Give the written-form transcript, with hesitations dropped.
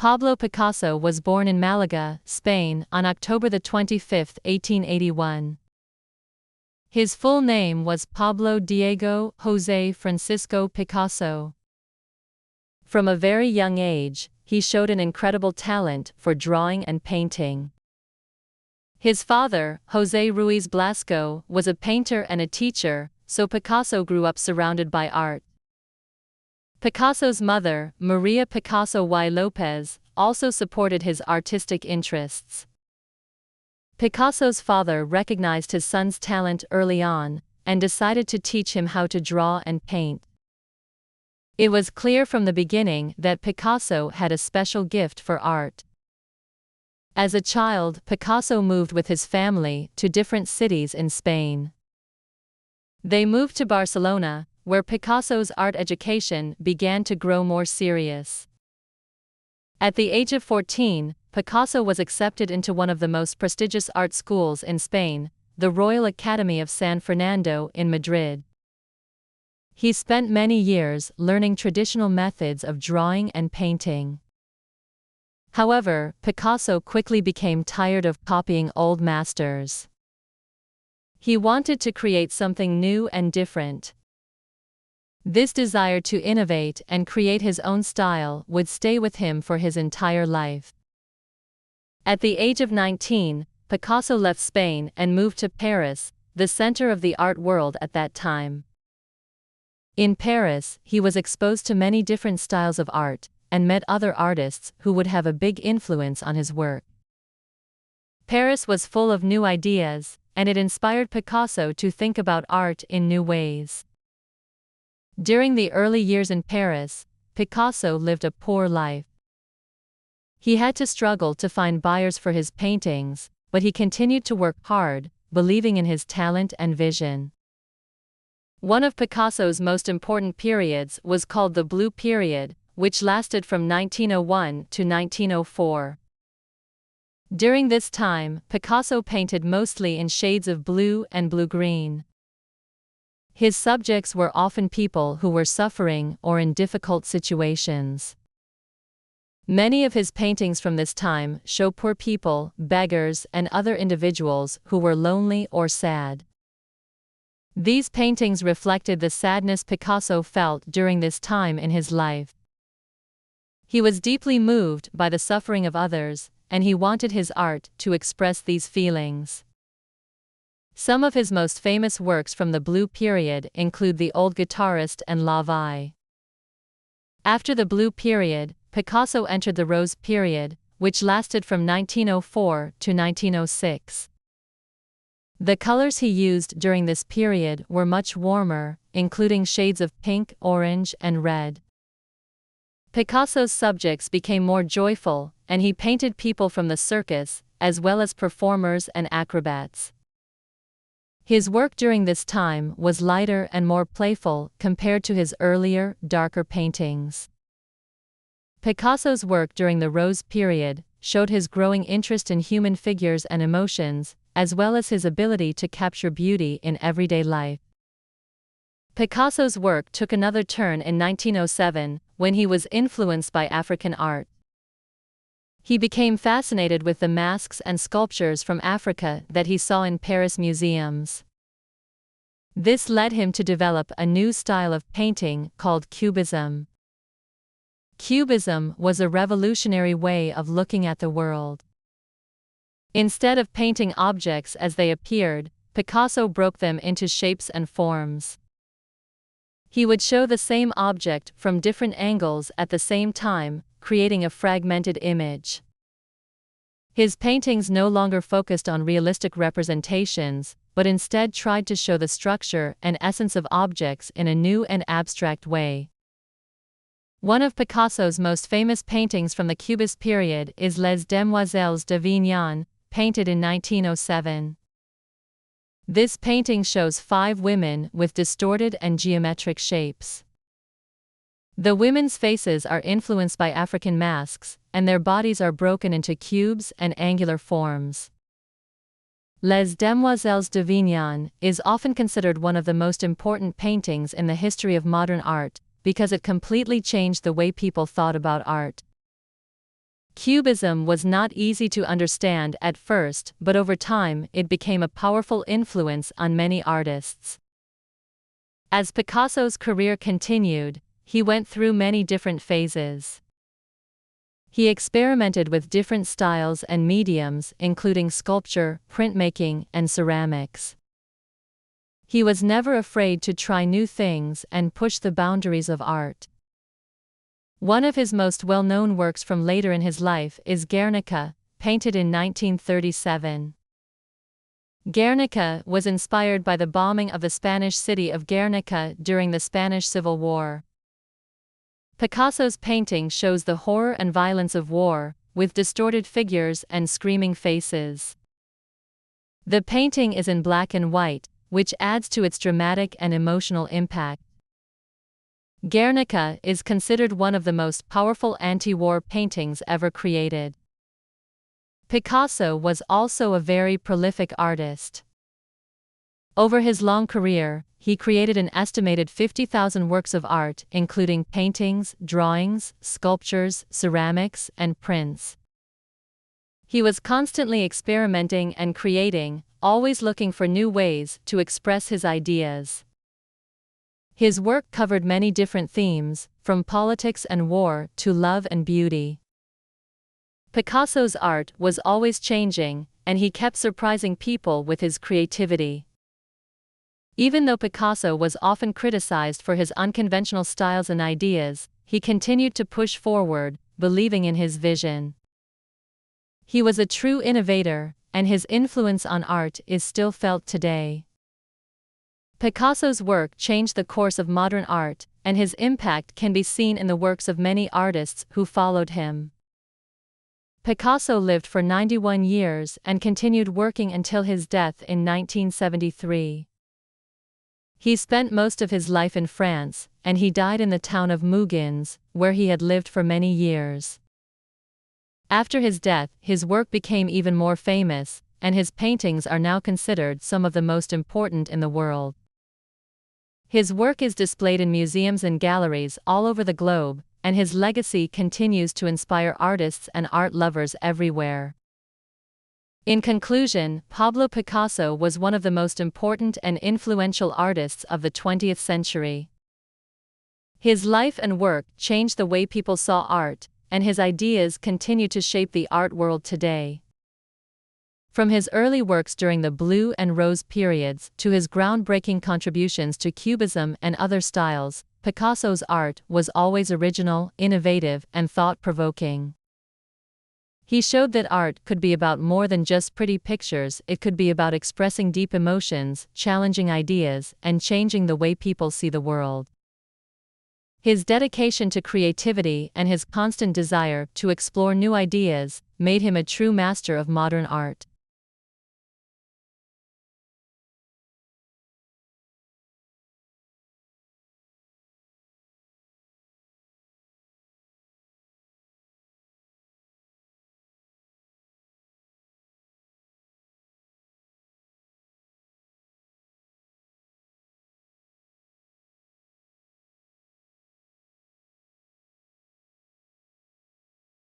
Pablo Picasso was born in Malaga, Spain, on October 25, 1881. His full name was Pablo Diego José Francisco Picasso. From a very young age, he showed an incredible talent for drawing and painting. His father, José Ruiz Blasco, was a painter and a teacher, so Picasso grew up surrounded by art. Picasso's mother, Maria Picasso y López, also supported his artistic interests. Picasso's father recognized his son's talent early on, and decided to teach him how to draw and paint. It was clear from the beginning that Picasso had a special gift for art. As a child, Picasso moved with his family to different cities in Spain. They moved to Barcelona, where Picasso's art education began to grow more serious. At the age of 14, Picasso was accepted into one of the most prestigious art schools in Spain, the Royal Academy of San Fernando in Madrid. He spent many years learning traditional methods of drawing and painting. However, Picasso quickly became tired of copying old masters. He wanted to create something new and different. This desire to innovate and create his own style would stay with him for his entire life. At the age of 19, Picasso left Spain and moved to Paris, the center of the art world at that time. In Paris, he was exposed to many different styles of art, and met other artists who would have a big influence on his work. Paris was full of new ideas, and it inspired Picasso to think about art in new ways. During the early years in Paris, Picasso lived a poor life. He had to struggle to find buyers for his paintings, but he continued to work hard, believing in his talent and vision. One of Picasso's most important periods was called the Blue Period, which lasted from 1901 to 1904. During this time, Picasso painted mostly in shades of blue and blue-green. His subjects were often people who were suffering or in difficult situations. Many of his paintings from this time show poor people, beggars, and other individuals who were lonely or sad. These paintings reflected the sadness Picasso felt during this time in his life. He was deeply moved by the suffering of others, and he wanted his art to express these feelings. Some of his most famous works from the Blue Period include The Old Guitarist and La Vie. After the Blue Period, Picasso entered the Rose Period, which lasted from 1904 to 1906. The colors he used during this period were much warmer, including shades of pink, orange, and red. Picasso's subjects became more joyful, and he painted people from the circus, as well as performers and acrobats. His work during this time was lighter and more playful compared to his earlier, darker paintings. Picasso's work during the Rose Period showed his growing interest in human figures and emotions, as well as his ability to capture beauty in everyday life. Picasso's work took another turn in 1907, when he was influenced by African art. He became fascinated with the masks and sculptures from Africa that he saw in Paris museums. This led him to develop a new style of painting called Cubism. Cubism was a revolutionary way of looking at the world. Instead of painting objects as they appeared, Picasso broke them into shapes and forms. He would show the same object from different angles at the same time, creating a fragmented image. His paintings no longer focused on realistic representations, but instead tried to show the structure and essence of objects in a new and abstract way. One of Picasso's most famous paintings from the Cubist period is Les Demoiselles d'Avignon, painted in 1907. This painting shows 5 women with distorted and geometric shapes. The women's faces are influenced by African masks, and their bodies are broken into cubes and angular forms. Les Demoiselles d'Avignon is often considered one of the most important paintings in the history of modern art, because it completely changed the way people thought about art. Cubism was not easy to understand at first, but over time it became a powerful influence on many artists. As Picasso's career continued, he went through many different phases. He experimented with different styles and mediums, including sculpture, printmaking, and ceramics. He was never afraid to try new things and push the boundaries of art. One of his most well-known works from later in his life is Guernica, painted in 1937. Guernica was inspired by the bombing of the Spanish city of Guernica during the Spanish Civil War. Picasso's painting shows the horror and violence of war, with distorted figures and screaming faces. The painting is in black and white, which adds to its dramatic and emotional impact. Guernica is considered one of the most powerful anti-war paintings ever created. Picasso was also a very prolific artist. Over his long career, he created an estimated 50,000 works of art, including paintings, drawings, sculptures, ceramics, and prints. He was constantly experimenting and creating, always looking for new ways to express his ideas. His work covered many different themes, from politics and war to love and beauty. Picasso's art was always changing, and he kept surprising people with his creativity. Even though Picasso was often criticized for his unconventional styles and ideas, he continued to push forward, believing in his vision. He was a true innovator, and his influence on art is still felt today. Picasso's work changed the course of modern art, and his impact can be seen in the works of many artists who followed him. Picasso lived for 91 years and continued working until his death in 1973. He spent most of his life in France, and he died in the town of Mougins, where he had lived for many years. After his death, his work became even more famous, and his paintings are now considered some of the most important in the world. His work is displayed in museums and galleries all over the globe, and his legacy continues to inspire artists and art lovers everywhere. In conclusion, Pablo Picasso was one of the most important and influential artists of the 20th century. His life and work changed the way people saw art, and his ideas continue to shape the art world today. From his early works during the Blue and Rose periods to his groundbreaking contributions to Cubism and other styles, Picasso's art was always original, innovative, and thought-provoking. He showed that art could be about more than just pretty pictures. It could be about expressing deep emotions, challenging ideas, and changing the way people see the world. His dedication to creativity and his constant desire to explore new ideas made him a true master of modern art.